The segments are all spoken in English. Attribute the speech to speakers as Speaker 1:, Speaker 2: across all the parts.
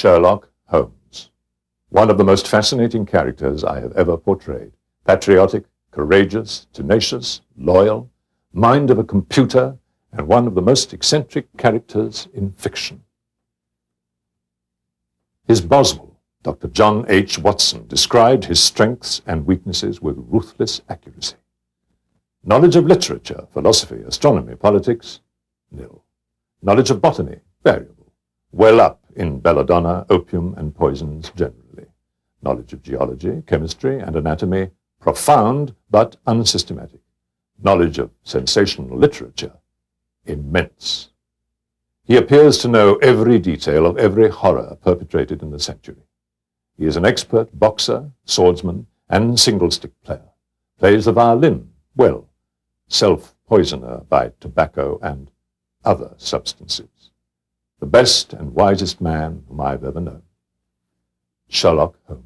Speaker 1: Sherlock Holmes, one of the most fascinating characters I have ever portrayed. Patriotic, courageous, tenacious, loyal, mind of a computer, and one of the most eccentric characters in fiction. His Boswell, Dr. John H. Watson, described his strengths and weaknesses with ruthless accuracy. Knowledge of literature, philosophy, astronomy, politics, nil. Knowledge of botany, variable. Well up in belladonna, opium, and poisons generally. Knowledge of geology, chemistry, and anatomy, profound but unsystematic. Knowledge of sensational literature, immense. He appears to know every detail of every horror perpetrated in the century. He is an expert boxer, swordsman, and single-stick player. Plays the violin well, self-poisoner by tobacco and other substances. The best and wisest man whom I've ever known. Sherlock Holmes.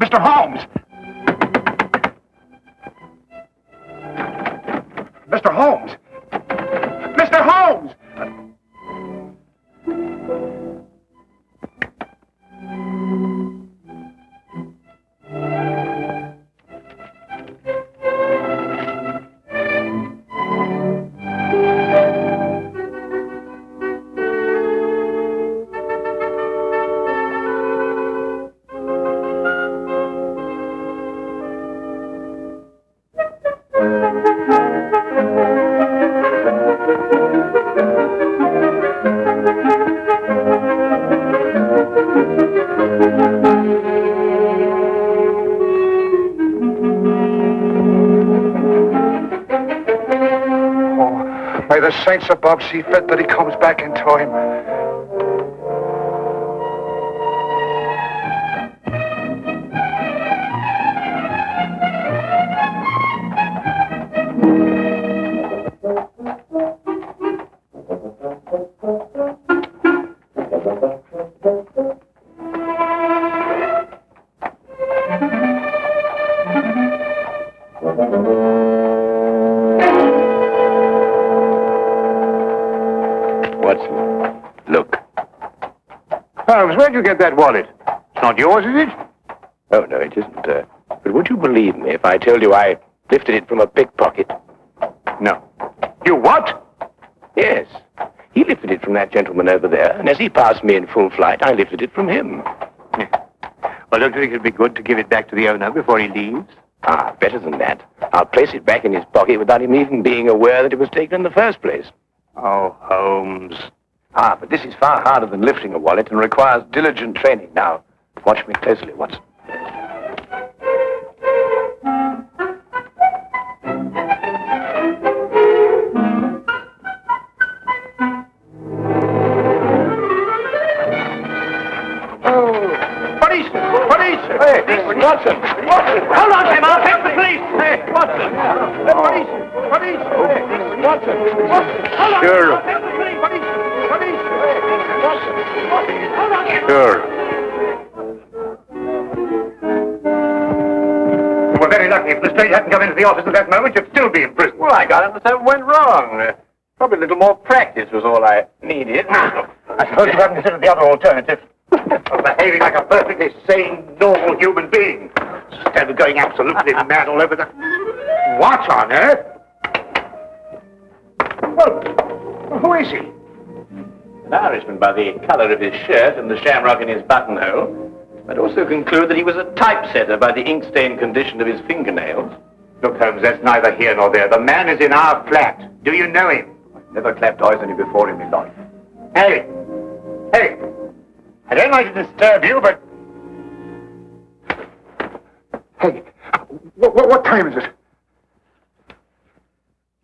Speaker 2: Mr. Holmes! Mr. Holmes! Mr. Holmes! May the saints above see fit that he comes back in time.
Speaker 3: Look.
Speaker 2: Holmes, where'd you get that wallet? It's not yours, is it?
Speaker 3: Oh, no, it isn't. But would you believe me if I told you I lifted it from a pickpocket?
Speaker 2: No. You what?
Speaker 3: Yes. He lifted it from that gentleman over there, and as he passed me in full flight, I lifted it from him.
Speaker 2: Well, don't you think it'd be good to give it back to the owner before he leaves?
Speaker 3: Ah, better than that. I'll place it back in his pocket without him even being aware that it was taken in the first place.
Speaker 2: Oh, Holmes.
Speaker 3: Ah, but this is far harder than lifting a wallet and requires diligent training. Now, watch me closely, Watson. Hey, Watson! Watson!
Speaker 2: Hold on, Tim! I'll take the police! Hey, Watson! Police! Police!
Speaker 3: Watson!
Speaker 2: Hold on!
Speaker 3: Sure.
Speaker 2: I'll take the police! Police! Watson! Hold on!
Speaker 3: Sure.
Speaker 2: You were very lucky. If Lestrade hadn't come into the office at that moment, you'd still be in prison.
Speaker 3: Well, I got it, but something went wrong. Probably a little more practice was all I needed.
Speaker 2: I suppose you haven't considered the other alternative. Of behaving like a perfectly sane, normal human being, instead of going absolutely mad all over the... What on earth? Well, who is he?
Speaker 3: An Irishman by the color of his shirt and the shamrock in his buttonhole. I'd also conclude that he was a typesetter by the ink-stained condition of his fingernails.
Speaker 2: Look, Holmes, that's neither here nor there. The man is in our flat. Do you know him?
Speaker 3: I've never clapped eyes on him before in my life.
Speaker 2: Hey! Hey! I don't like to disturb you, but...
Speaker 4: Hey, what time is it?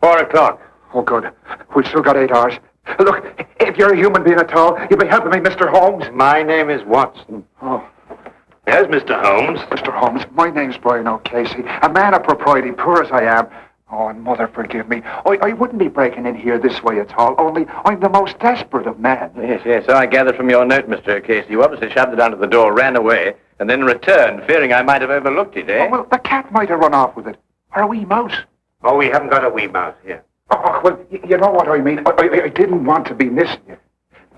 Speaker 2: 4 o'clock.
Speaker 4: Oh, good. We've still got 8 hours. Look, if you're a human being at all, you'll be helping me, Mr. Holmes.
Speaker 2: My name is Watson.
Speaker 4: Oh,
Speaker 2: There's Mr. Holmes.
Speaker 4: Mr. Holmes, my name's Brian O'Casey, a man of propriety, poor as I am. Oh, and Mother, forgive me. I wouldn't be breaking in here this way at all, only I'm the most desperate of men.
Speaker 3: Yes, so I gathered from your note, Mr. O'Casey. You obviously shoved it under the door, ran away, and then returned, fearing I might have overlooked it, eh?
Speaker 4: Oh, well, the cat might have run off with it. Or a wee mouse.
Speaker 2: Oh, we haven't got a wee mouse here.
Speaker 4: Oh, well, you know what I mean. I didn't want to be missing you.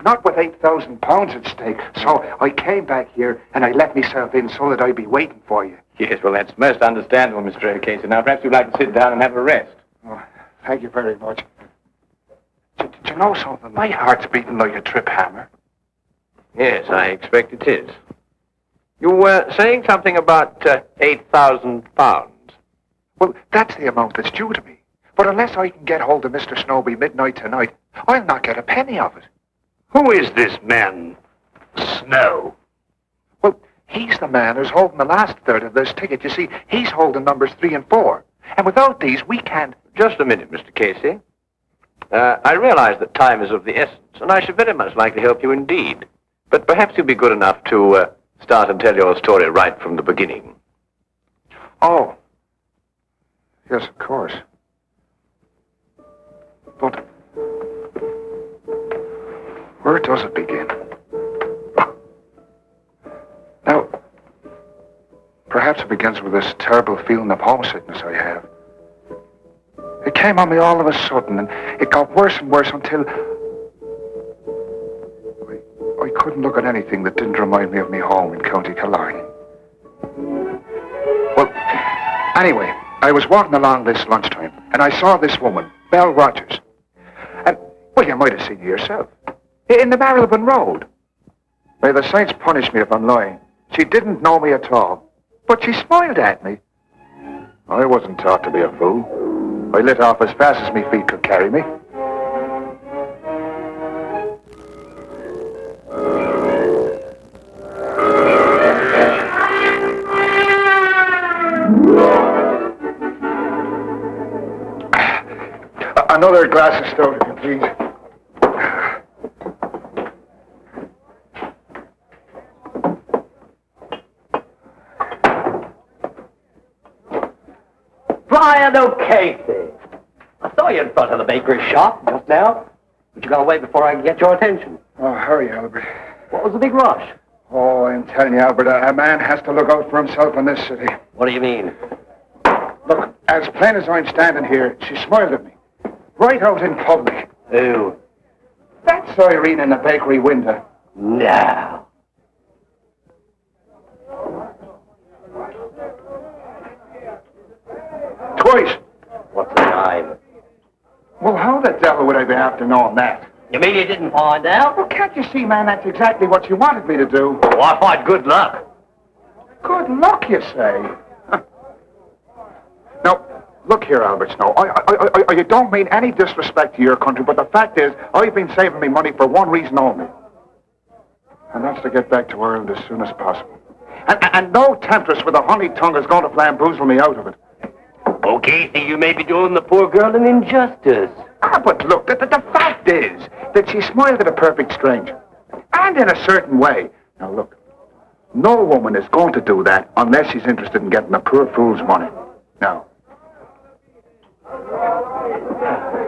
Speaker 4: Not with £8,000 at stake. So I came back here and I let myself in so that I'd be waiting for you.
Speaker 3: Yes, well, that's most understandable, Mr. O'Casey. Now, perhaps you'd like to sit down and have a rest.
Speaker 4: Oh, thank you very much. Do you know something? My heart's beating like a trip hammer.
Speaker 3: Yes, I expect it is. You were saying something about £8,000.
Speaker 4: Well, that's the amount that's due to me. But unless I can get hold of Mr. Snowby midnight tonight, I'll not get a penny of it.
Speaker 2: Who is this man, Snow?
Speaker 4: Well, he's the man who's holding the last third of this ticket. You see, he's holding numbers 3 and 4. And without these, we can't...
Speaker 3: Just a minute, Mr. Casey. I realize that time is of the essence, and I should very much like to help you indeed. But perhaps you'll be good enough to start and tell your story right from the beginning.
Speaker 4: Oh. Yes, of course. But where does it begin? Now, perhaps it begins with this terrible feeling of homesickness I have. It came on me all of a sudden, and it got worse and worse until I couldn't look at anything that didn't remind me of me home in County Killarney. Well, anyway, I was walking along this lunchtime, and I saw this woman, Belle Rogers. And, well, you might have seen her yourself. In the Marylebone Road. May the saints punish me if I'm lying. She didn't know me at all. But she smiled at me. I wasn't taught to be a fool. I lit off as fast as my feet could carry me. Another glass of stout, if you please.
Speaker 5: Brian O'Casey. I saw you in front of the bakery shop just now, but you got away before I could get your attention.
Speaker 4: Oh, hurry, Albert.
Speaker 5: What was the big rush?
Speaker 4: Oh, I'm telling you, Albert, a man has to look out for himself in this city.
Speaker 5: What do you mean?
Speaker 4: Look, as plain as I'm standing here, she smiled at me. Right out in public.
Speaker 5: Who?
Speaker 4: That's Irene in the bakery window.
Speaker 5: No.
Speaker 4: Twice.
Speaker 5: What's the time?
Speaker 4: Well, how the devil would I be after knowing that?
Speaker 5: You mean you didn't find out?
Speaker 4: Well, can't you see, man, that's exactly what you wanted me to do.
Speaker 5: Oh, I find good luck.
Speaker 4: Good luck, you say? Now, look here, Albert Snow. I don't mean any disrespect to your country, but the fact is, I've been saving me money for one reason only. And that's to get back to Ireland as soon as possible. And no temptress with a honey tongue is going to flamboozle me out of it.
Speaker 5: O'Casey, you may be doing the poor girl an injustice.
Speaker 4: Ah, but look, the fact is that she smiled at a perfect stranger. And in a certain way. Now, look, no woman is going to do that unless she's interested in getting a poor fool's money. Now,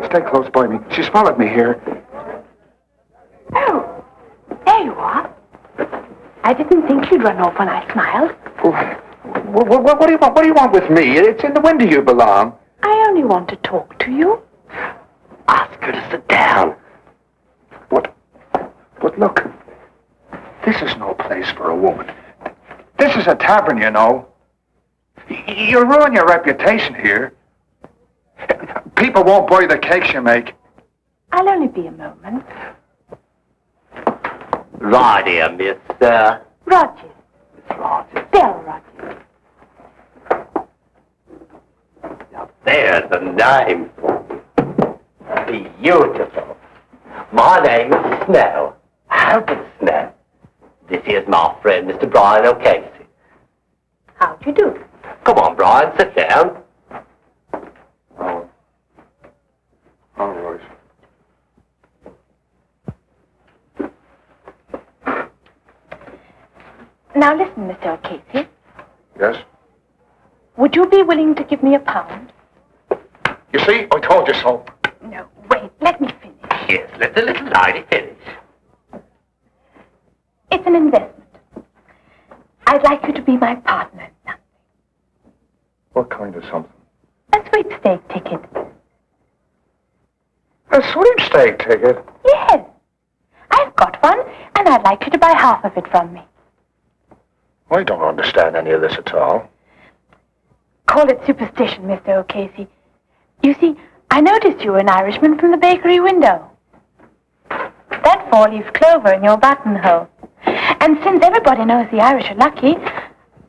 Speaker 4: stay close by me. She's followed me here.
Speaker 6: Oh, there you are. I didn't think you'd run off when I smiled.
Speaker 4: What do you want? What do you want with me? It's in the window you belong.
Speaker 6: I only want to talk to you.
Speaker 5: Ask her to sit down.
Speaker 4: But look, this is no place for a woman. This is a tavern, you know. You'll ruin your reputation here. People won't buy the cakes you make.
Speaker 6: I'll only be a moment.
Speaker 5: Right here, Miss,
Speaker 6: Rogers. Bell, Roger.
Speaker 5: Now, there's a name for you. Beautiful. My name is Snow. Albert Snow. This here's my friend, Mr. Brian O'Casey.
Speaker 6: How'd you do?
Speaker 5: Come on, Brian, sit down.
Speaker 4: Oh. All right.
Speaker 6: Now listen, Mr. O'Casey.
Speaker 4: Yes?
Speaker 6: Would you be willing to give me £1?
Speaker 4: You see, I told you so.
Speaker 6: No, wait, let me finish.
Speaker 5: Yes, let the little lady finish.
Speaker 6: It's an investment. I'd like you to be my partner in something.
Speaker 4: What kind of something?
Speaker 6: A sweepstake ticket.
Speaker 4: A sweepstake ticket?
Speaker 6: Yes. I've got one, and I'd like you to buy half of it from me.
Speaker 4: I don't understand any of this at all.
Speaker 6: Call it superstition, Mr. O'Casey. You see, I noticed you were an Irishman from the bakery window. That four-leaf clover in your buttonhole. And since everybody knows the Irish are lucky,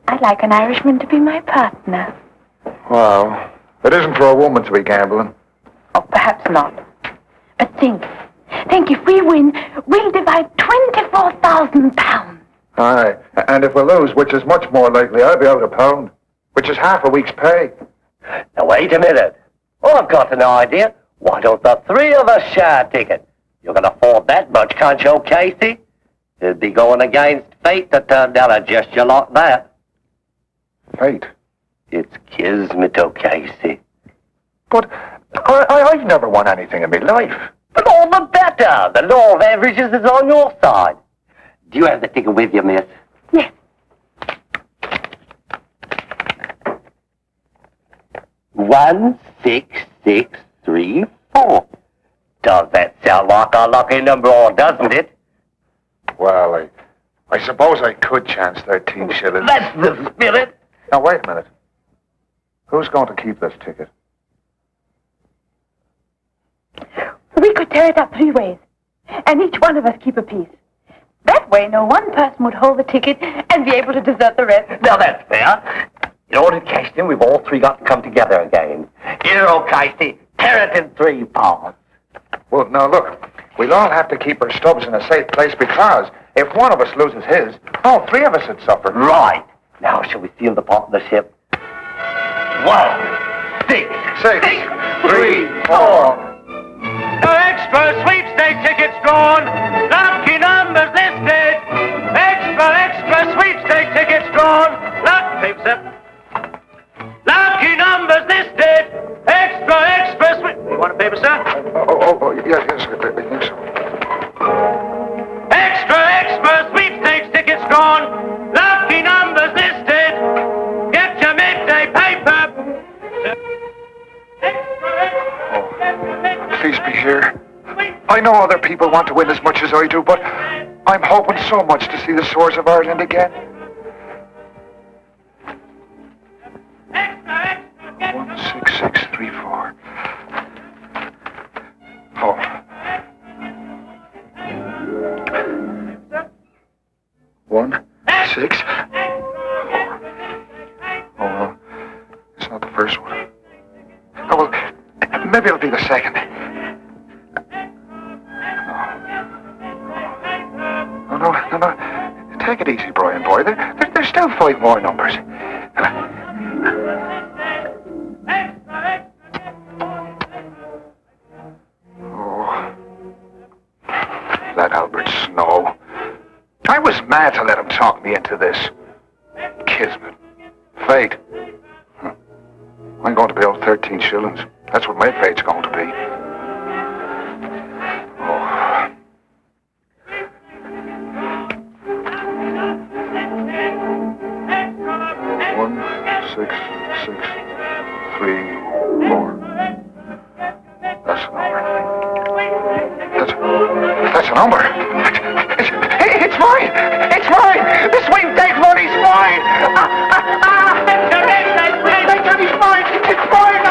Speaker 6: I'd like an Irishman to be my partner.
Speaker 4: Well, it isn't for a woman to be gambling.
Speaker 6: Oh, perhaps not. But think if we win, we'll divide £24,000.
Speaker 4: Aye, and if we lose, which is much more likely, I'll be out £1, which is half a week's pay.
Speaker 5: Now, wait a minute. I've got an idea. Why don't the three of us share a ticket? You can afford that much, can't you, Casey? It'd be going against fate to turn down a gesture like that.
Speaker 4: Fate?
Speaker 5: It's kismet, Casey.
Speaker 4: But I've never won anything in my life.
Speaker 5: But all the better. The law of averages is on your side. Do you have the ticket with you, miss?
Speaker 6: Yes.
Speaker 5: One, 6, 6, 3, 4. Does that sound like a lucky number, or doesn't it?
Speaker 4: Well, I suppose I could chance 13 shillings.
Speaker 5: That's the spirit.
Speaker 4: Now, wait a minute. Who's going to keep this ticket?
Speaker 6: We could tear it up 3 ways, and each one of us keep a piece. That way, no one person would hold the ticket and be able to desert the rest.
Speaker 5: Now, that's fair. In order to cash in, we've all three got to come together again. Here, Casey, tear it in 3 parts.
Speaker 4: Well, now, look. We'll all have to keep our stubs in a safe place because if one of us loses his, all 3 of us would suffer.
Speaker 5: Right. Now, shall we seal the partnership? 1, 6,
Speaker 4: 6, 3, 4.
Speaker 2: Extra sweepstake tickets drawn. Lucky numbers listed. Extra sweepstake tickets drawn. Paper, sir. Lucky numbers listed. Extra sweep. You want a paper, sir?
Speaker 4: Oh, yes, I think so.
Speaker 2: Extra sweepstakes tickets drawn. Lucky numbers listed. Get your midday paper.
Speaker 4: Please be here. I know other people want to win as much as I do, but I'm hoping so much to see the Swords of Ireland again. 1, 6, 6, 3, 4. Oh. 1, 6, 4. Oh, well, it's not the first one. Oh, well, maybe it'll be the second. No. Take it easy, Brian, boy. There's still 5 more numbers. Oh. That Albert Snow. I was mad to let him talk me into this. Kismet. Fate. I'm going to be owed 13 shillings. That's what my fate's going to be. Oh. One, 6, 6, 3, 4. That's a number. That's a number. It's mine! It's mine! The sweepstake money's mine! Sweepstake money's mine! It's mine!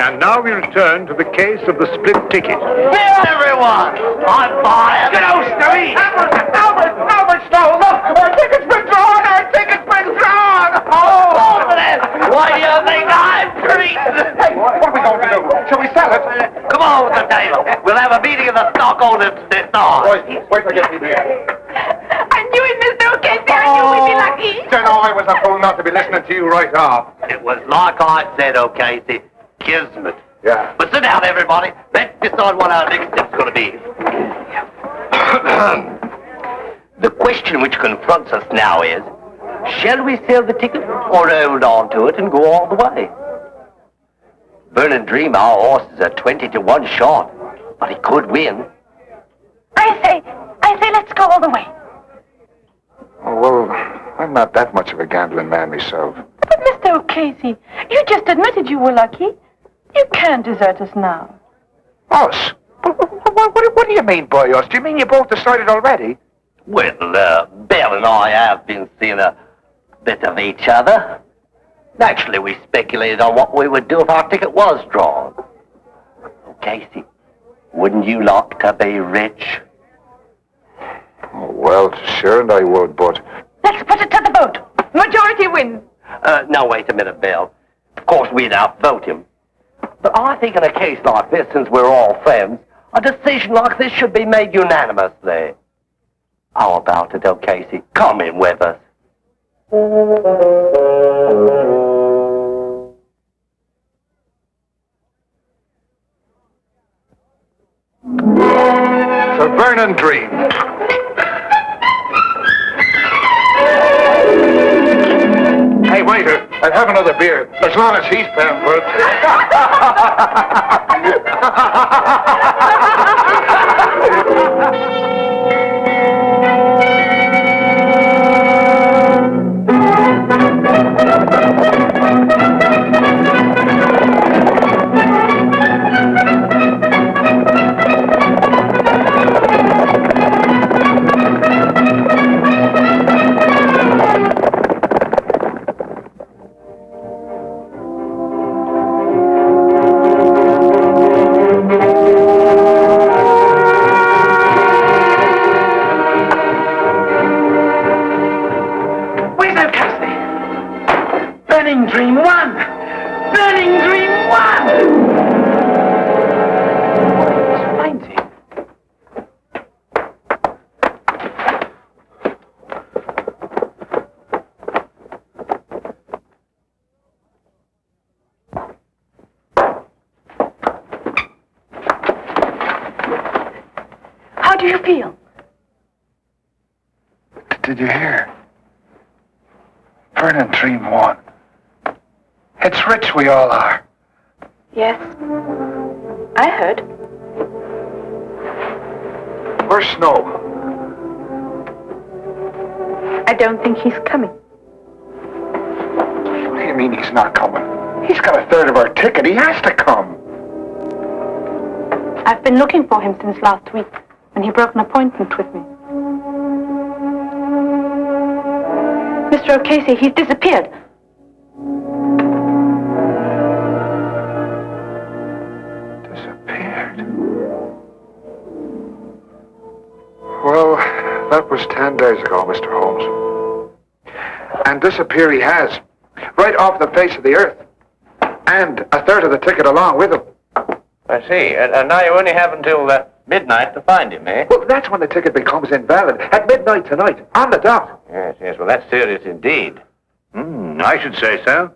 Speaker 4: And now we return to the case of the split ticket.
Speaker 5: Everyone! I'm buying!
Speaker 4: Get out, Snowy! Albert, Snow, look! Our ticket's been drawn! Our ticket's been drawn! Oh!
Speaker 5: Over there! Why do you think I'm treated?
Speaker 4: Hey, what are we going to do? Shall we sell it?
Speaker 5: Come on with the table. We'll have a meeting of the stockholders this night.
Speaker 4: Wait till I get me here.
Speaker 6: I knew it, Mr. O'Casey. I knew we'd be lucky.
Speaker 4: Don't know I was a fool not to be listening to you right off.
Speaker 5: It was like I said, O'Casey. Kismet.
Speaker 4: Yeah.
Speaker 5: But sit down, everybody. Let's decide what our next step's going to be. The question which confronts us now is, shall we sell the ticket or hold on to it and go all the way? Burn and Dream, our horses are 20-1 short, but he could win.
Speaker 6: I say, let's go all the way.
Speaker 4: Oh, well, I'm not that much of a gambling man myself.
Speaker 6: But, Mr. O'Casey, you just admitted you were lucky. You can't desert us now.
Speaker 4: Us? What do you mean by us? Do you mean you both decided already?
Speaker 5: Well, Belle and I have been seeing a bit of each other. Naturally, we speculated on what we would do if our ticket was drawn. O'Casey, wouldn't you like to be rich?
Speaker 4: Oh, well, sure, and I would, but...
Speaker 6: Let's put it to the vote. Majority wins.
Speaker 5: Now, wait a minute, Belle. Of course, we'd outvote him. But I think in a case like this, since we're all friends, a decision like this should be made unanimously. How about it, O'Casey? Come in with us.
Speaker 4: So burn and dream. Hey, waiter, I'll have another beer, as long as he's paying for it.
Speaker 6: How do you feel?
Speaker 4: Did you hear? Burn and dream won. It's rich we all are.
Speaker 6: Yes. I heard.
Speaker 4: Where's Snow?
Speaker 6: I don't think he's coming.
Speaker 4: What do you mean he's not coming? He's got a third of our ticket. He has to come.
Speaker 6: I've been looking for him since last week, when he broke an appointment with me. Mr. O'Casey, he's disappeared.
Speaker 4: Disappeared? Well, that was 10 days ago, Mr. Holmes. And disappear he has. Right off the face of the earth. And a third of the ticket along with him.
Speaker 3: I see. And now you only have until midnight to find him, eh?
Speaker 4: Well, that's when the ticket becomes invalid. At midnight tonight. On the dot.
Speaker 3: Yes. Well, that's serious indeed.
Speaker 4: I should say so.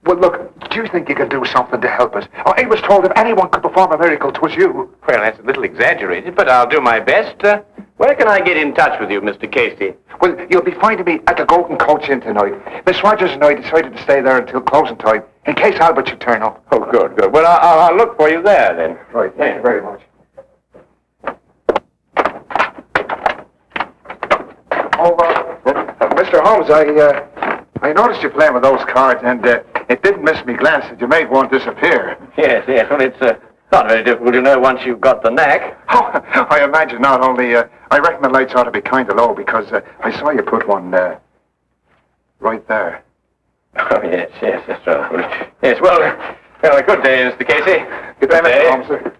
Speaker 4: Well, look, do you think you can do something to help us? Oh, I was told if anyone could perform a miracle, 'twas you.
Speaker 3: Well, that's a little exaggerated, but I'll do my best. Where can I get in touch with you, Mr. Casey?
Speaker 4: Well, you'll be finding me at the Golden Coach Inn tonight. Miss Rogers and I decided to stay there until closing time, in case Albert should turn up.
Speaker 3: Oh, good. Well, I'll look for you there, then.
Speaker 4: Right, thank you very much. Oh, Mr. Holmes, I noticed you playing with those cards, and it didn't miss me glance that you made one disappear.
Speaker 3: Yes. Well, it's not very difficult to know once you've got the knack.
Speaker 4: Oh, I imagine not only, I reckon the lights ought to be kind of low, because I saw you put one right there.
Speaker 3: Oh, yes, that's right. Yes, well, Well, a good day, Mr. Casey.
Speaker 4: Good day, Mr. Holmes, sir.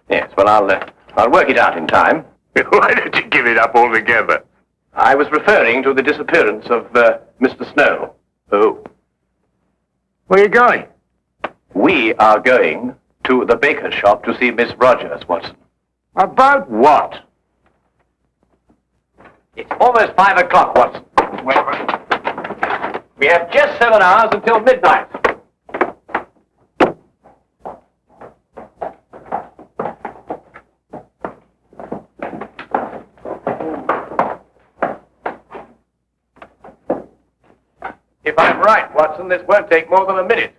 Speaker 3: Yes, well, I'll work it out in time.
Speaker 7: Why did you give it up altogether?
Speaker 3: I was referring to the disappearance of Mr. Snow.
Speaker 7: Oh. Where are you going?
Speaker 3: We are going to the baker's shop to see Miss Rogers, Watson.
Speaker 7: About what?
Speaker 3: It's almost 5 o'clock, Watson. We have just 7 hours until midnight. If I'm right, Watson, this won't take more than a minute.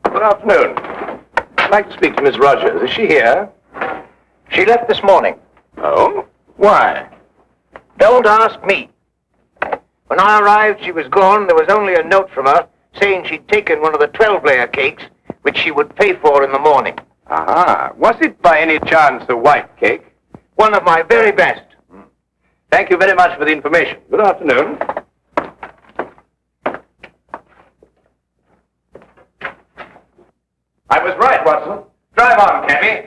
Speaker 3: Good afternoon. I'd like to speak to Miss Rogers. Is she here? She left this morning.
Speaker 7: Oh? Why?
Speaker 8: Don't ask me. When I arrived, she was gone. There was only a note from her saying she'd taken one of the 12-layer cakes, which she would pay for in the morning.
Speaker 3: Aha. Was it by any chance the white cake?
Speaker 8: One of my very best.
Speaker 3: Thank you very much for the information. Good afternoon. I was right, Watson. Drive on, cabby.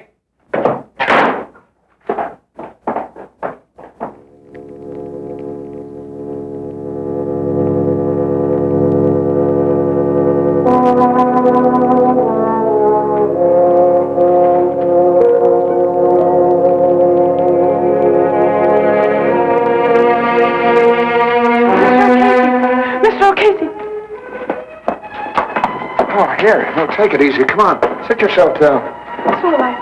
Speaker 4: Here, no, take it easy. Come on, sit yourself down.
Speaker 6: It's all right.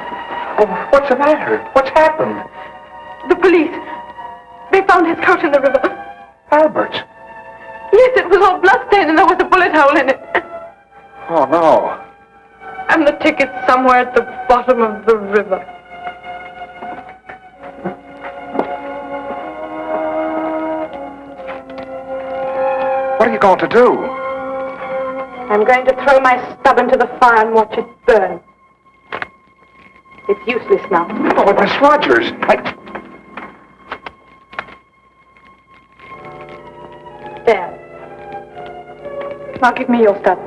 Speaker 4: Oh, what's the matter? What's happened?
Speaker 6: The police. They found his coat in the river.
Speaker 4: Albert's?
Speaker 6: Yes, it was all bloodstained and there was a bullet hole in it.
Speaker 4: Oh, no.
Speaker 6: And the ticket's somewhere at the bottom of the river.
Speaker 4: What are you going to do?
Speaker 6: I'm going to throw my stub into the fire and watch it burn. It's useless now.
Speaker 4: Oh, but Miss Rogers,
Speaker 6: There. Now give me your stub.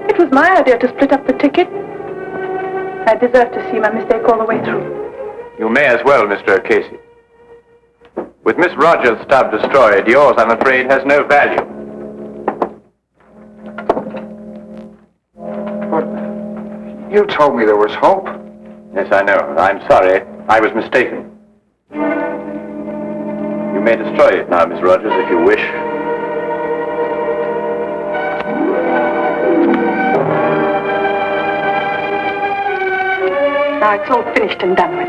Speaker 6: It was my idea to split up the ticket. I deserve to see my mistake all the way through.
Speaker 3: You may as well, Mr. Casey. With Miss Rogers' stub destroyed, yours, I'm afraid, has no value.
Speaker 4: you told me there was hope.
Speaker 3: Yes, I know. I'm sorry. I was mistaken. You may destroy it now, Miss Rogers, if you wish.
Speaker 6: Now it's all finished and done with.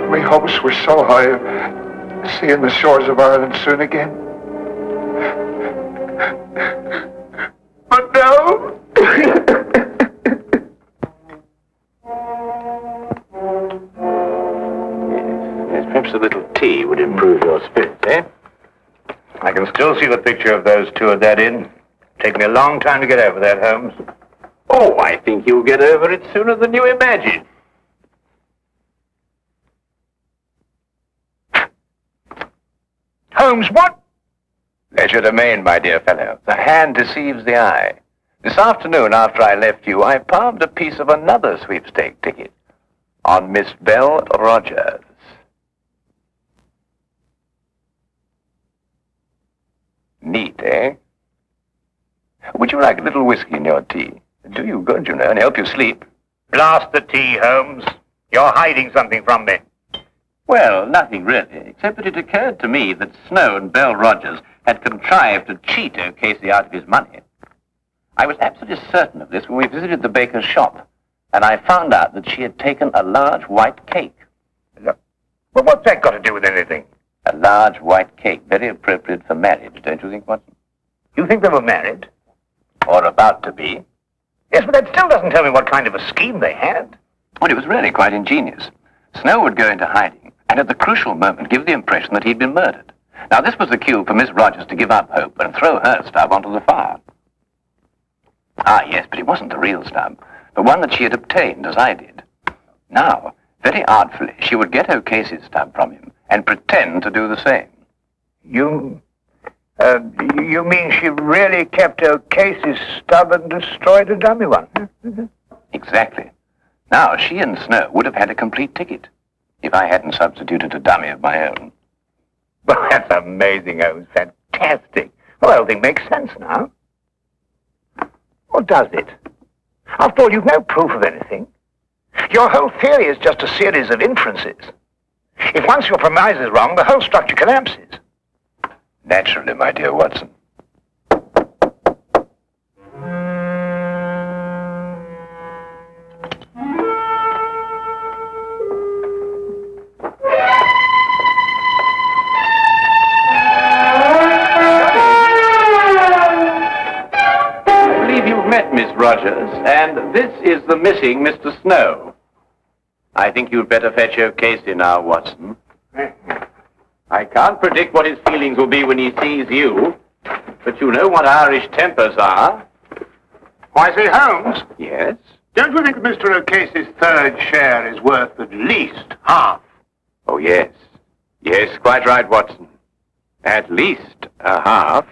Speaker 4: My hopes were so high of seeing the shores of Ireland soon again. But now...
Speaker 3: Yes, perhaps a little tea would improve your spirits, eh? I can still see the picture of those two at that inn. Take me a long time to get over that, Holmes. Oh, I think you'll get over it sooner than you imagine. Holmes, what? Leisure domain, my dear fellow. The hand deceives the eye. This afternoon, after I left you, I palmed a piece of another sweepstake ticket on Miss Belle Rogers. Neat, eh? Would you like a little whiskey in your tea? Do you good, you know, and help you sleep. Blast the tea, Holmes. You're hiding something from me. Well, nothing really, except that it occurred to me that Snow and Belle Rogers had contrived to cheat O'Casey out of his money. I was absolutely certain of this when we visited the baker's shop, and I found out that she had taken a large white cake. Well, what's that got to do with anything? A large white cake, very appropriate for marriage, don't you think, Watson? You think they were married? Or about to be.
Speaker 8: Yes, but that still doesn't tell me what kind of a scheme they had.
Speaker 3: Well, it was really quite ingenious. Snow would go into hiding, and at the crucial moment give the impression that he'd been murdered. Now, this was the cue for Miss Rogers to give up hope and throw her stub onto the fire. Ah, yes, but it wasn't the real stub, but one that she had obtained, as I did. Now, very artfully, she would get O'Casey's stub from him and pretend to do the same.
Speaker 8: You mean she really kept O'Casey's stub and destroyed a dummy one?
Speaker 3: Exactly. Now, she and Snow would have had a complete ticket if I hadn't substituted a dummy of my own.
Speaker 8: Well, that's amazing, Holmes. Fantastic. Well, the whole thing makes sense now. Or does it? After all, you've no proof of anything. Your whole theory is just a series of inferences. If once your premise is wrong, the whole structure collapses.
Speaker 3: Naturally, my dear Watson.
Speaker 7: Miss Rogers, and this is the missing Mr. Snow. I think you'd better fetch O'Casey now, Watson. I can't predict what his feelings will be when he sees you, but you know what Irish tempers are.
Speaker 4: Why, say, Holmes,
Speaker 7: Yes?
Speaker 4: don't you think Mr. O'Casey's third share is worth at least half?
Speaker 7: Oh, yes. Yes, quite right, Watson. At least a half.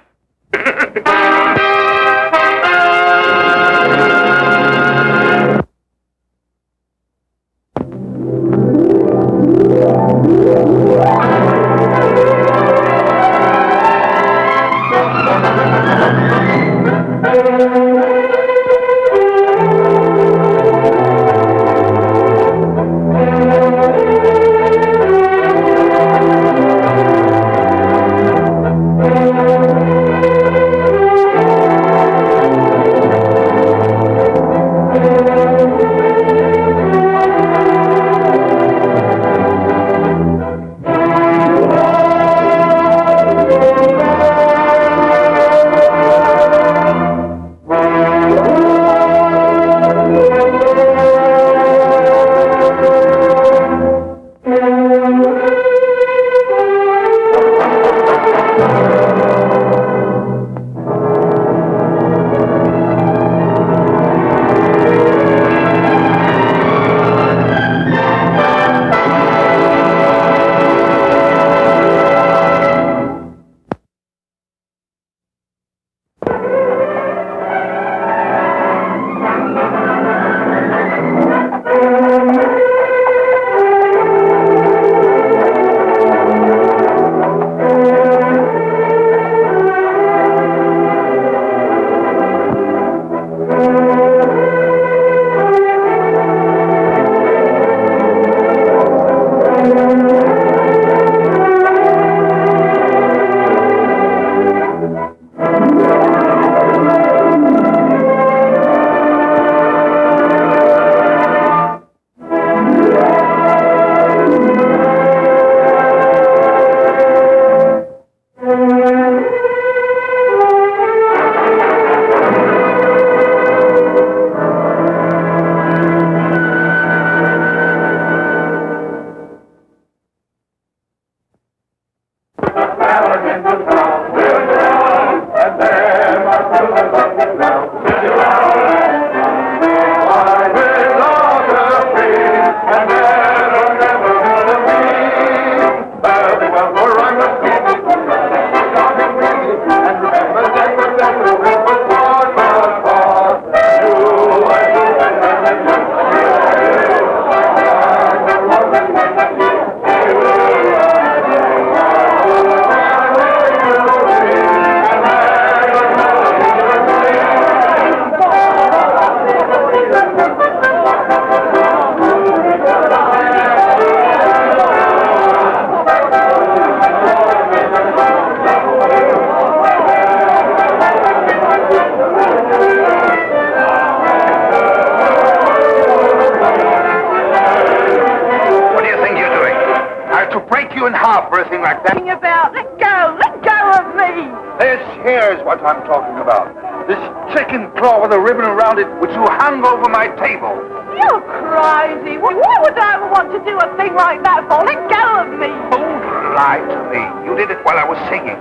Speaker 4: This here's what I'm talking about. This chicken claw with a ribbon around it, which you hung over my table.
Speaker 9: You're crazy. Why would I ever want to do a thing like that for? Let go of me.
Speaker 4: Don't lie to me. You did it while I was singing.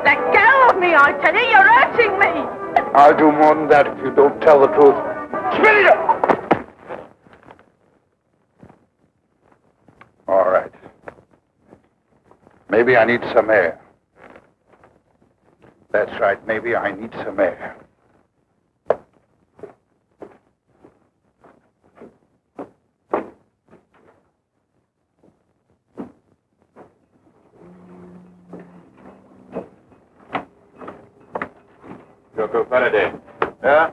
Speaker 9: Let go of me, I tell you. You're hurting me.
Speaker 4: I'll do more than that if you don't tell the truth. Spit it up! All right. Maybe I need some air. That's right. Maybe I need some air.
Speaker 7: Joko Faraday. Yeah?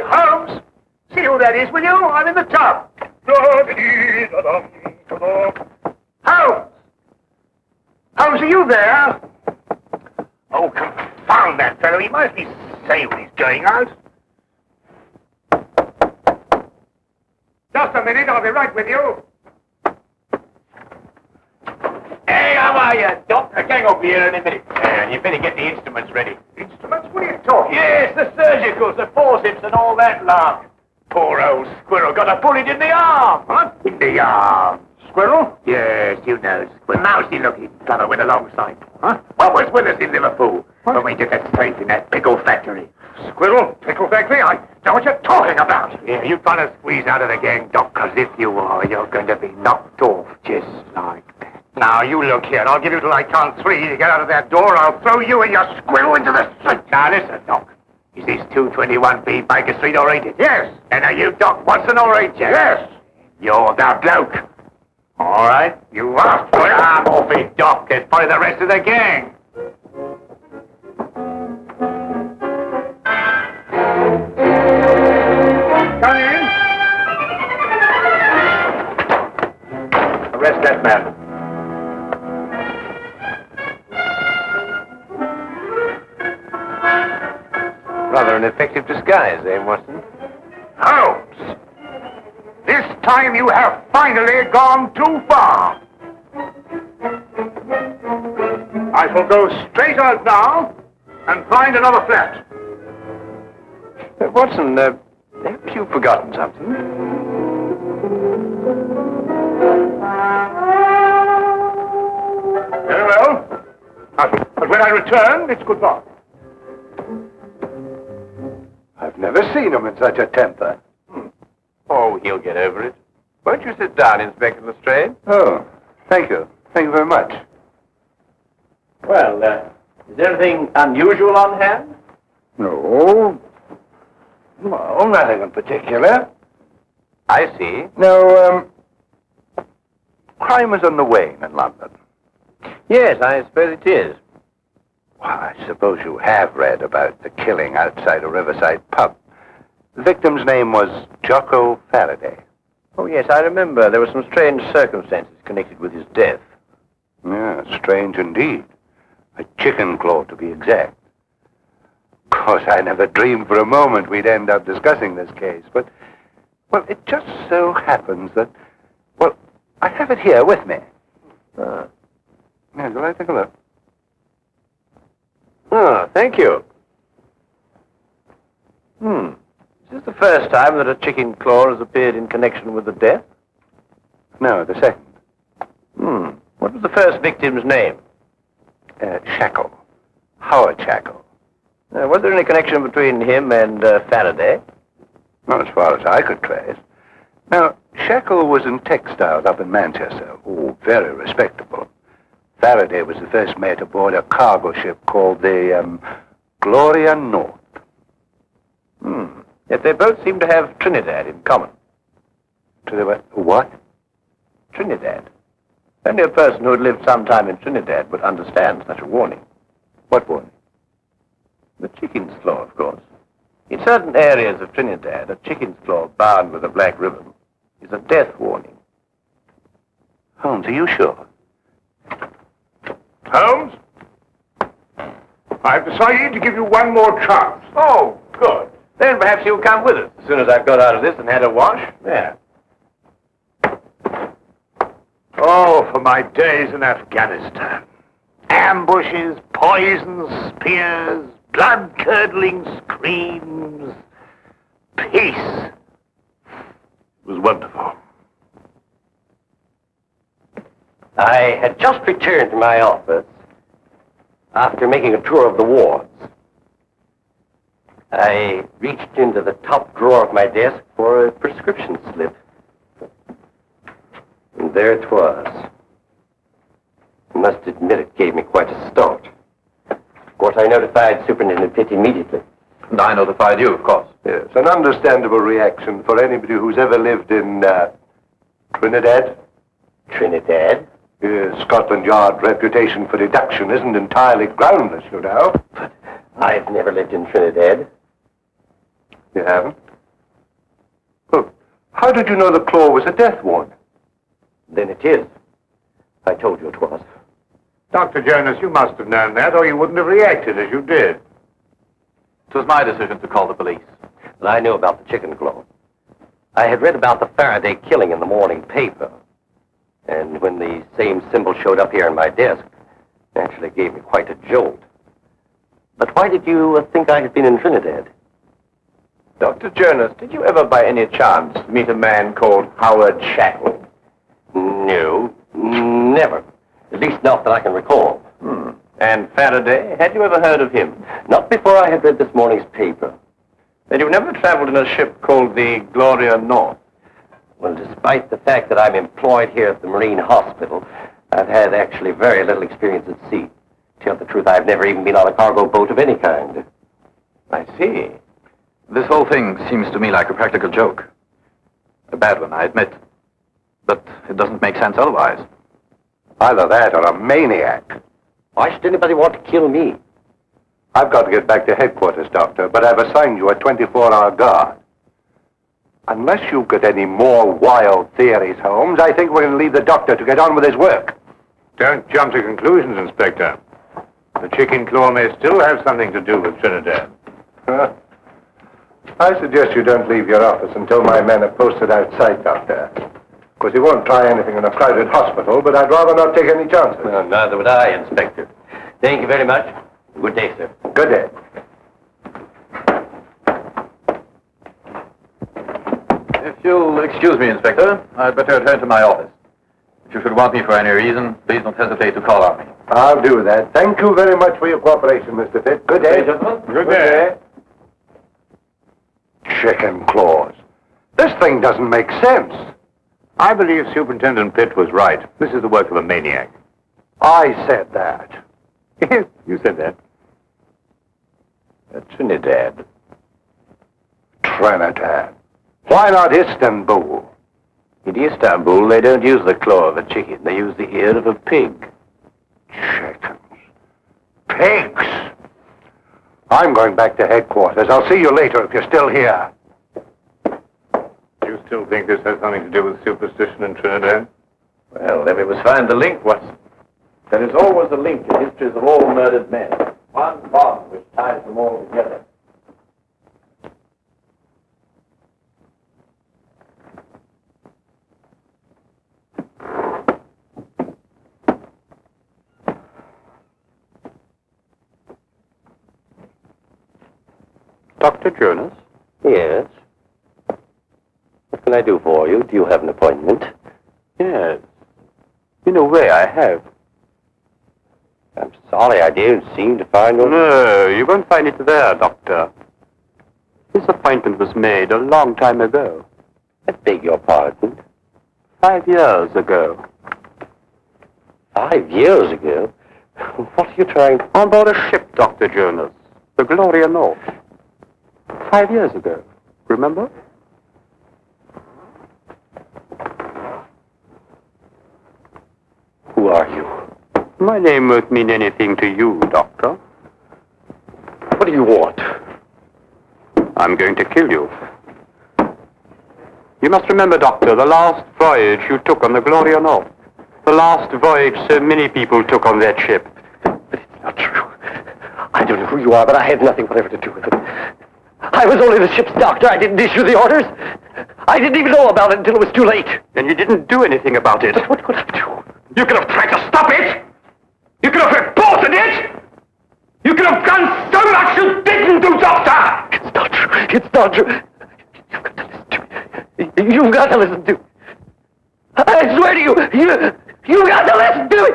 Speaker 8: Holmes, see who that is, will you? I'm in the tub. Holmes! Holmes, are you there? Oh, confound that fellow. He might be say when he's going out. Just a minute, I'll be right with you.
Speaker 7: Hey, how are you? Doctor, gang up here in a minute. And you better get the instruments ready.
Speaker 8: Instruments? What are you talking?
Speaker 7: Yes, the surgicals, the forceps and all that lark. Poor old squirrel got a bullet in the arm.
Speaker 8: Huh? In the arm. Squirrel? Yes, you know. Mousy looking fellow went alongside. Huh? What was with us in Liverpool when we did that safe in that pickle factory? Squirrel? Pickle factory? I know what you're talking about. Yeah, you trying to squeeze out of the gang, Doc, because if you are, you're going to be knocked off just like that. Now, you look here. I'll give you till I count 3 to get out of that door. I'll throw you and your squirrel into the street. Now, listen, Doc. Is this 221B Baker Street or ain't it? Yes. And are you Doc Watson or ain't you? Yes. You're the bloke. All right. You asked for it. I'm off it, Doc. There's probably the rest of the gang. Come in. Arrest that man.
Speaker 7: Rather an effective disguise, eh, Watson?
Speaker 8: Holmes, this time you have finally gone too far. I shall go straight out now and find another flat.
Speaker 7: Watson, perhaps you've forgotten something.
Speaker 8: Very well. But when I return, it's goodbye.
Speaker 4: I've never seen him in such a temper.
Speaker 7: Oh, he'll get over it. Won't you sit down, Inspector Lestrade?
Speaker 4: Oh, thank you. Thank you very much.
Speaker 7: Well, is there anything unusual on hand?
Speaker 4: No. No, nothing in particular.
Speaker 7: I see.
Speaker 4: No, crime is on the wane in London.
Speaker 7: Yes, I suppose it is.
Speaker 4: Well, I suppose you have read about the killing outside a riverside pub. The victim's name was Jocko Faraday.
Speaker 7: Oh, yes, I remember. There were some strange circumstances connected with his death.
Speaker 4: Yeah, strange indeed. A chicken claw, to be exact. Of course, I never dreamed for a moment we'd end up discussing this case, but, well, it just so happens that, well, I have it here with me. Yeah, shall I take a look?
Speaker 7: Oh, thank you. Is this the first time that a chicken claw has appeared in connection with the death?
Speaker 4: No, the second.
Speaker 7: What was the first victim's name?
Speaker 4: Shackle. Howard Shackle.
Speaker 7: Was there any connection between him and Faraday?
Speaker 4: Not as far as I could trace. Now, Shackle was in textiles up in Manchester. Oh, very respectable. Faraday was the first mate aboard a cargo ship called the, Gloria North.
Speaker 7: Yet they both seem to have Trinidad in common.
Speaker 4: What?
Speaker 7: Trinidad. Only a person who had lived some time in Trinidad would understand such a warning.
Speaker 4: What warning?
Speaker 7: The chicken's claw, of course. In certain areas of Trinidad, a chicken's claw bound with a black ribbon is a death warning. Holmes, are you sure?
Speaker 4: Holmes? I've decided to give you one more chance.
Speaker 7: Oh, good. Then perhaps you'll come with us as soon as I've got out of this and had a wash. There.
Speaker 8: Oh, for my days in Afghanistan. Ambushes, poisons, spears, blood-curdling screams. Peace. It was wonderful.
Speaker 5: I had just returned to my office after making a tour of the wards. I reached into the top drawer of my desk for a prescription slip. And there it was. I must admit it gave me quite a start. Of course, I notified Superintendent Pitt immediately.
Speaker 7: And I notified you, of course.
Speaker 3: Yes, an understandable reaction for anybody who's ever lived in Trinidad.
Speaker 5: Trinidad?
Speaker 3: Yes, Scotland Yard's reputation for deduction isn't entirely groundless, you know.
Speaker 5: But I've never lived in Trinidad.
Speaker 3: You haven't? Well, how did you know the claw was a death warning?
Speaker 5: Then it is. I told you it was.
Speaker 8: Dr. Jonas, you must have known that, or you wouldn't have reacted as you did.
Speaker 7: It was my decision to call the police.
Speaker 5: But I knew about the chicken claw. I had read about the Faraday killing in the morning paper. And when the same symbol showed up here on my desk, it actually gave me quite a jolt. But why did you think I had been in Trinidad?
Speaker 7: Dr. Jonas, did you ever by any chance meet a man called Howard Shackle?
Speaker 5: No, never. At least not that I can recall.
Speaker 7: And Faraday, had you ever heard of him?
Speaker 5: Not before I had read this morning's paper.
Speaker 7: Then you've never traveled in a ship called the Gloria North?
Speaker 5: Well, despite the fact that I'm employed here at the Marine Hospital, I've had actually very little experience at sea. To tell the truth, I've never even been on a cargo boat of any kind.
Speaker 7: I see. This whole thing seems to me like a practical joke. A bad one, I admit. But it doesn't make sense otherwise.
Speaker 3: Either that or a maniac.
Speaker 5: Why should anybody want to kill me?
Speaker 3: I've got to get back to headquarters, Doctor, but I've assigned you a 24-hour guard. Unless you've got any more wild theories, Holmes, I think we're going to leave the doctor to get on with his work.
Speaker 8: Don't jump to conclusions, Inspector. The chicken claw may still have something to do with Trinidad.
Speaker 3: I suggest you don't leave your office until my men are posted outside, Doctor. Of course, he won't try anything in a crowded hospital, but I'd rather not take any chances.
Speaker 5: Well, neither would I, Inspector. Thank you very much. Good day, sir.
Speaker 3: Good day.
Speaker 7: If you'll excuse me, Inspector, I'd better return to my office. If you should want me for any reason, please don't hesitate to call on me.
Speaker 3: I'll do that. Thank you very much for your cooperation, Mr. Pitt. Good day.
Speaker 7: Gentlemen.
Speaker 8: Good day.
Speaker 3: Chicken claws. This thing doesn't make sense.
Speaker 8: I believe Superintendent Pitt was right. This is the work of a maniac.
Speaker 3: I said that.
Speaker 8: You said that.
Speaker 7: Trinidad.
Speaker 3: Trinidad. Why not Istanbul?
Speaker 7: In Istanbul, they don't use the claw of a chicken. They use the ear of a pig.
Speaker 3: Chickens. Pigs. I'm going back to headquarters. I'll see you later if you're still here.
Speaker 8: You still think this has something to do with superstition in Trinidad?
Speaker 7: Well, then we must find the link, Watson. There is always a link in histories of all murdered men. One bond which ties them all together.
Speaker 10: Dr. Jonas?
Speaker 5: Yes. What can I do for you? Do you have an appointment?
Speaker 10: Yes. In a way, I have.
Speaker 5: I'm sorry, I didn't seem to find one.
Speaker 10: No, you won't find it there, Doctor. This appointment was made a long time ago.
Speaker 5: I beg your pardon.
Speaker 10: 5 years ago.
Speaker 5: 5 years ago? What are you trying to...
Speaker 10: On board a ship, Dr. Jonas. The Gloria North. 5 years ago. Remember?
Speaker 5: Who are you?
Speaker 10: My name won't mean anything to you, Doctor.
Speaker 5: What do you want?
Speaker 10: I'm going to kill you. You must remember, Doctor, the last voyage you took on the Gloria North. The last voyage so many people took on that ship.
Speaker 5: But it's not true. I don't know who you are, but I had nothing whatever to do with it. I was only the ship's doctor. I didn't issue the orders. I didn't even know about it until it was too late.
Speaker 10: Then you didn't do anything about it.
Speaker 5: But what could I do?
Speaker 8: You could have tried to stop it! You could have reported it! You could have done so much you didn't do, Doctor!
Speaker 5: It's not true. It's not true. You've got to listen to me. You've got to listen to me. I swear to you, you've got to listen to me.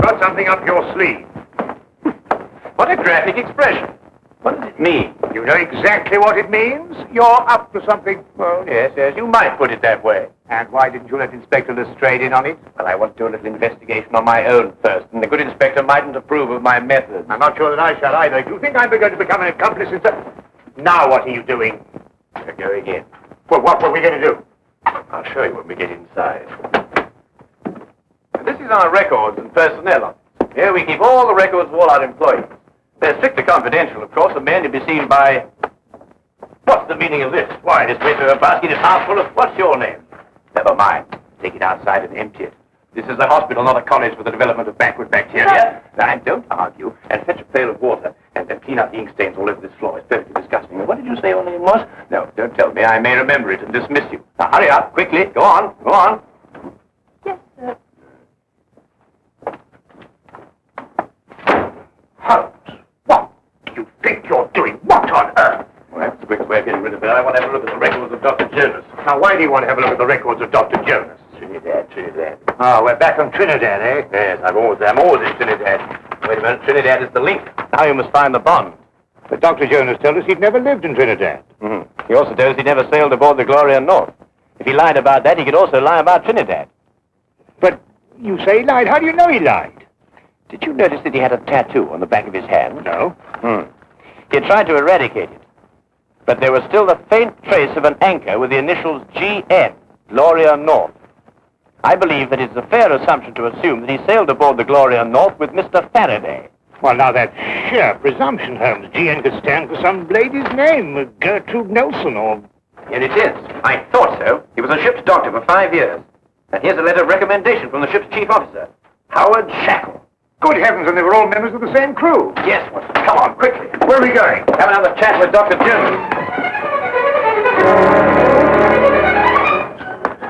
Speaker 8: Got something up your sleeve.
Speaker 7: What a graphic expression. What does it mean?
Speaker 8: You know exactly what it means? You're up to something.
Speaker 7: Well, yes, you might put it that way.
Speaker 8: And why didn't you let Inspector Lestrade in on it?
Speaker 7: Well, I want to do a little investigation on my own first, and the good inspector mightn't approve of my methods.
Speaker 8: I'm not sure that I shall either. Do you think I'm going to become an accomplice in Now what are you doing?
Speaker 7: We're going in.
Speaker 8: Well, what were we going to do?
Speaker 7: I'll show you when we get inside. This is our records and personnel office. Here we keep all the records of all our employees. They're strictly confidential, of course. A man to be seen by... What's the meaning of this? Why, this paper basket is half full of... What's your name? Never mind. Take it outside and empty it. This is a hospital, not a college for the development of backward bacteria. Now, don't argue, and fetch a pail of water, and then clean up the ink stains all over this floor. It's perfectly disgusting. And what did you say your name was? No, don't tell me. I may remember it and dismiss you. Now, hurry up, quickly. Go on, go on.
Speaker 6: Yes, sir.
Speaker 8: Holmes, what do you think you're doing? What on earth?
Speaker 7: Well, that's the quickest way of getting rid of it. I want to have a look at the records of Dr. Jonas.
Speaker 8: Now, why do you want to have a look at the records of Dr. Jonas?
Speaker 7: Trinidad.
Speaker 8: Oh, we're back on Trinidad, eh?
Speaker 7: Yes, I'm always in Trinidad. Wait a minute, Trinidad is the link. Now you must find the bond.
Speaker 8: But Dr. Jonas told us he'd never lived in Trinidad.
Speaker 7: Mm-hmm. He also told us he never sailed aboard the Gloria North. If he lied about that, he could also lie about Trinidad.
Speaker 8: But you say he lied. How do you know he lied?
Speaker 7: Did you notice that he had a tattoo on the back of his hand?
Speaker 8: No.
Speaker 7: He had tried to eradicate it. But there was still the faint trace of an anchor with the initials GN, Gloria North. I believe that it's a fair assumption to assume that he sailed aboard the Gloria North with Mr. Faraday.
Speaker 8: Well, now, that's sheer presumption, Holmes. GN could stand for some lady's name, Gertrude Nelson, or...
Speaker 7: Here it is. I thought so. He was a ship's doctor for 5 years. And here's a letter of recommendation from the ship's chief officer, Howard Shackle.
Speaker 8: Good heavens, and they were all members of the same crew.
Speaker 7: Yes, Watson. Come on, quickly.
Speaker 8: Where are we going?
Speaker 7: Have another chat with Dr. Jones.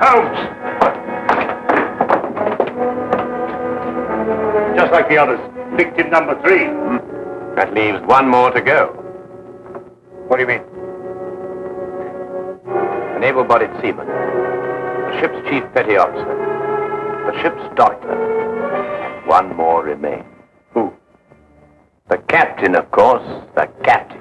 Speaker 8: Holmes! Just like the others. Victim number 3.
Speaker 7: That leaves one more to go.
Speaker 8: What do you mean?
Speaker 7: An able-bodied seaman. The ship's chief petty officer. The ship's doctor. One more remains. Who? The captain, of course. The captain.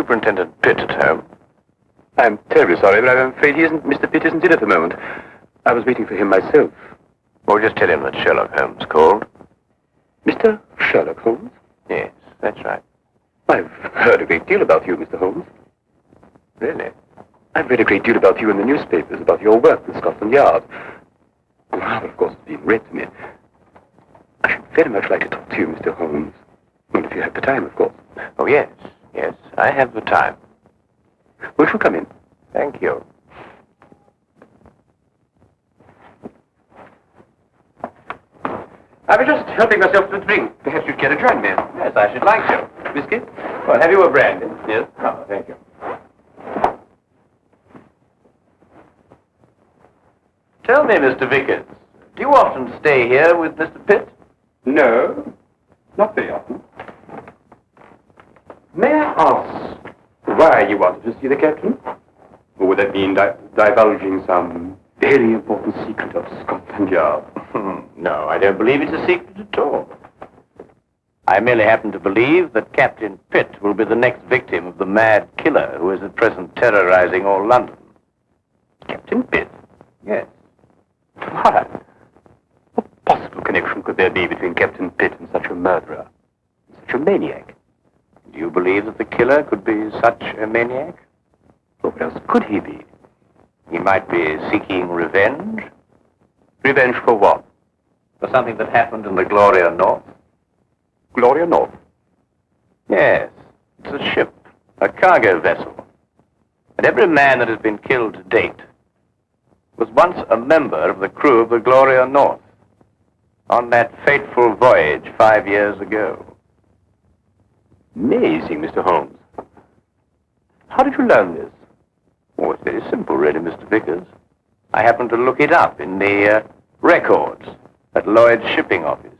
Speaker 3: Superintendent Pitt at home?
Speaker 10: I'm terribly sorry, but I'm afraid Mr. Pitt isn't in at the moment. I was waiting for him myself.
Speaker 3: Well, just tell him that Sherlock Holmes called.
Speaker 10: Mr. Sherlock Holmes?
Speaker 3: Yes, that's right.
Speaker 10: I've heard a great deal about you, Mr. Holmes.
Speaker 3: Really?
Speaker 10: I've read a great deal about you in the newspapers, about your work with Scotland Yard. Well, of course, it's been read to me. I should very much like to talk to you, Mr. Holmes. Well, if you have the time, of course.
Speaker 3: Oh, yes, I have the time.
Speaker 10: Won't you come in?
Speaker 3: Thank you.
Speaker 10: I was just helping myself to a drink. Perhaps you'd care to join me.
Speaker 3: Yes, I should like to.
Speaker 10: Whiskey?
Speaker 3: Well, have you a brandy?
Speaker 10: Yes.
Speaker 3: Oh, thank you. Tell me, Mr. Vickers, do you often stay here with Mr. Pitt?
Speaker 10: No, not very often. May I ask why you wanted to see the captain? Or would that mean divulging some very important secret of Scotland Yard?
Speaker 3: No, I don't believe it's a secret at all. I merely happen to believe that Captain Pitt will be the next victim of the mad killer who is at present terrorizing all London.
Speaker 10: Captain Pitt?
Speaker 3: Yes.
Speaker 10: Why? What possible connection could there be between Captain Pitt and such a murderer? Such a maniac?
Speaker 3: Do you believe that the killer could be such a maniac?
Speaker 10: What else could he be?
Speaker 3: He might be seeking revenge.
Speaker 10: Revenge for what?
Speaker 3: For something that happened in the Gloria North.
Speaker 10: Gloria North?
Speaker 3: Yes. It's a ship, a cargo vessel. And every man that has been killed to date was once a member of the crew of the Gloria North on that fateful voyage 5 years ago.
Speaker 10: Amazing, Mr. Holmes. How did you learn this?
Speaker 3: Oh, it's very simple, really, Mr. Vickers. I happened to look it up in the records at Lloyd's shipping office.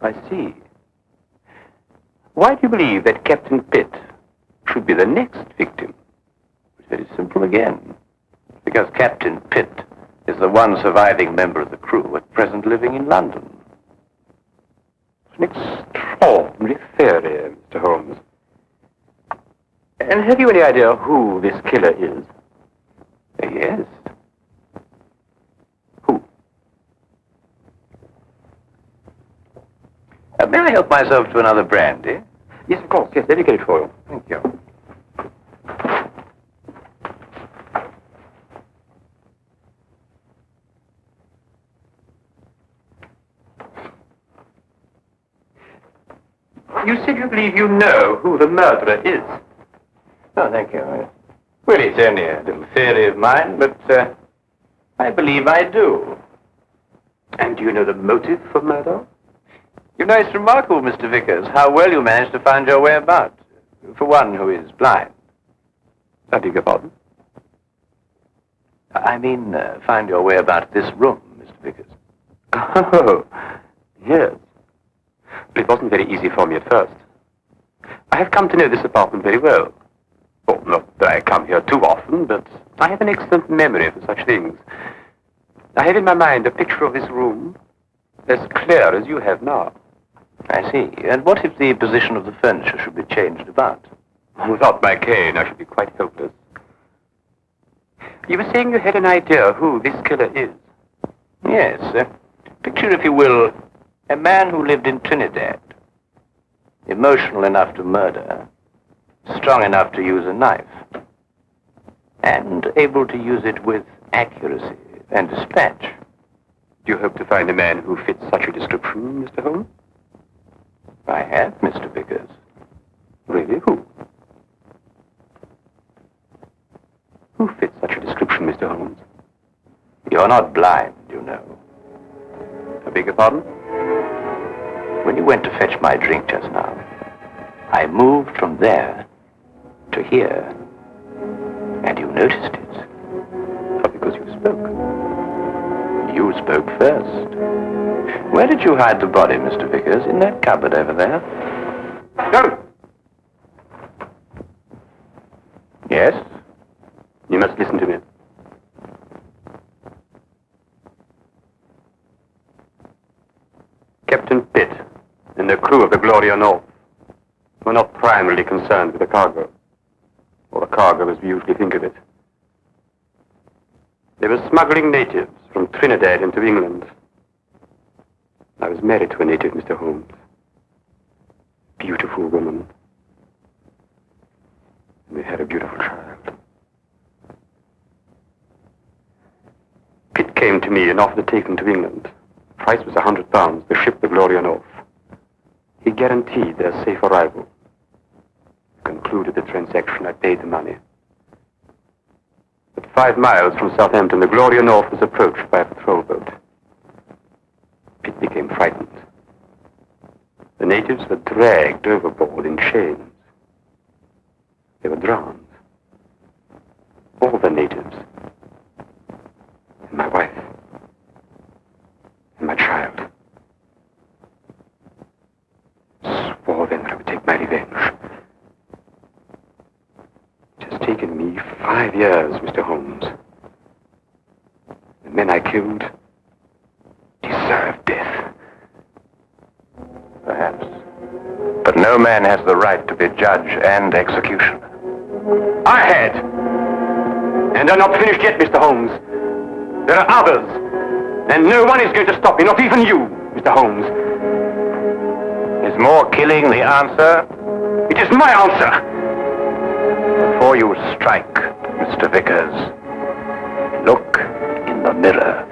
Speaker 10: I see. Why do you believe that Captain Pitt should be the next victim?
Speaker 3: It's very simple again. Because Captain Pitt is the one surviving member of the crew at present living in London.
Speaker 10: It's an extraordinary theory, Mr. Holmes. And have you any idea who this killer is?
Speaker 3: Yes.
Speaker 10: Who?
Speaker 3: May I help myself to another brandy?
Speaker 10: Yes, of course. Yes, let me get it for you.
Speaker 3: Thank you.
Speaker 10: You said you believe you know who the murderer is.
Speaker 3: Oh, thank you. Well, it's only a little theory of mine, but I believe I do.
Speaker 10: And do you know the motive for murder?
Speaker 3: You know, it's remarkable, Mr. Vickers, how well you managed to find your way about, for one who is blind.
Speaker 10: I beg your pardon?
Speaker 3: I mean, find your way about this room, Mr. Vickers.
Speaker 10: Oh, yes. But it wasn't very easy for me at first. I have come to know this apartment very well. Well, not that I come here too often, but I have an excellent memory for such things. I have in my mind a picture of this room as clear as you have now.
Speaker 3: I see. And what if the position of the furniture should be changed about?
Speaker 10: Without my cane, I should be quite helpless. You were saying you had an idea who this killer is.
Speaker 3: Yes. Picture, if you will, a man who lived in Trinidad. Emotional enough to murder. Strong enough to use a knife. And able to use it with accuracy and dispatch.
Speaker 10: Do you hope to find a man who fits such a description, Mr. Holmes?
Speaker 3: I have, Mr. Vickers.
Speaker 10: Really? Who? Who fits such a description, Mr. Holmes?
Speaker 3: You're not blind, you know.
Speaker 10: I beg your pardon?
Speaker 3: When you went to fetch my drink just now, I moved from there to here. And you noticed it.
Speaker 10: Not because you spoke.
Speaker 3: You spoke first. Where did you hide the body, Mr. Vickers? In that cupboard over there?
Speaker 10: Go!
Speaker 3: Yes?
Speaker 10: You must listen to me. Captain Pitt and the crew of the Gloria North were not primarily concerned with the cargo. cargo as we usually think of it. They were smuggling natives from Trinidad into England. I was married to a native, Mr. Holmes. Beautiful woman. And we had a beautiful child. Pitt came to me and offered to take them to England. Price was £100, the ship the Gloria North. He guaranteed their safe arrival. Concluded the transaction, I paid the money. At 5 miles from Southampton, the Gloria North was approached by a patrol boat. Pitt became frightened. The natives were dragged overboard in chains. They were drowned. All the natives. And my wife. And my child. Swore then that I would take my revenge. It has taken me 5 years, Mr. Holmes. The men I killed deserved death.
Speaker 3: Perhaps. But no man has the right to be judge and executioner.
Speaker 10: I had. And I'm not finished yet, Mr. Holmes. There are others. And no one is going to stop me, not even you, Mr. Holmes.
Speaker 3: Is more killing the answer?
Speaker 10: It is my answer.
Speaker 3: Before you strike, Mr. Vickers, look in the mirror.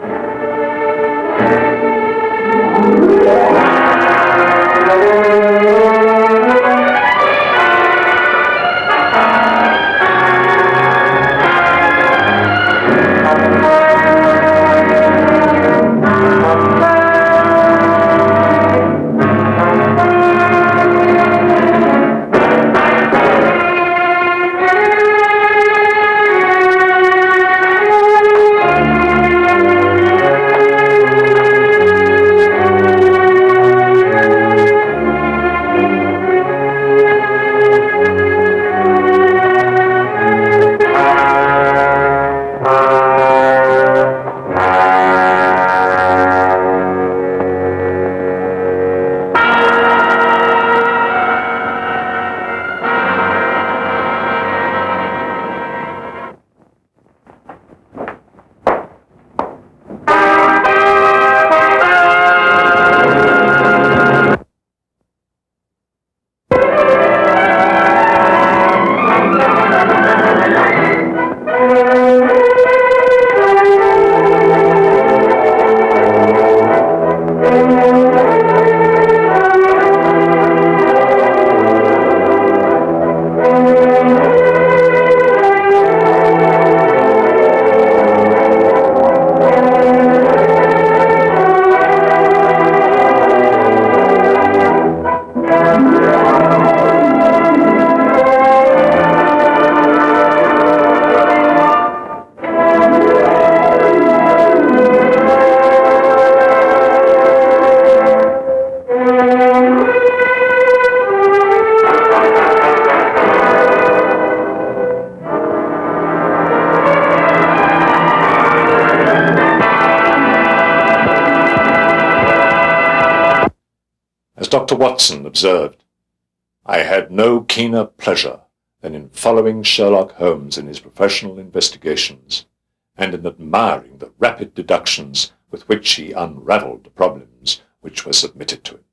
Speaker 1: Dr. Watson observed, I had no keener pleasure than in following Sherlock Holmes in his professional investigations and in admiring the rapid deductions with which he unravelled the problems which were submitted to him.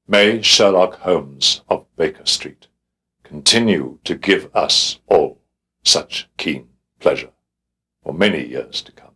Speaker 1: May Sherlock Holmes of Baker Street continue to give us all such keen pleasure for many years to come.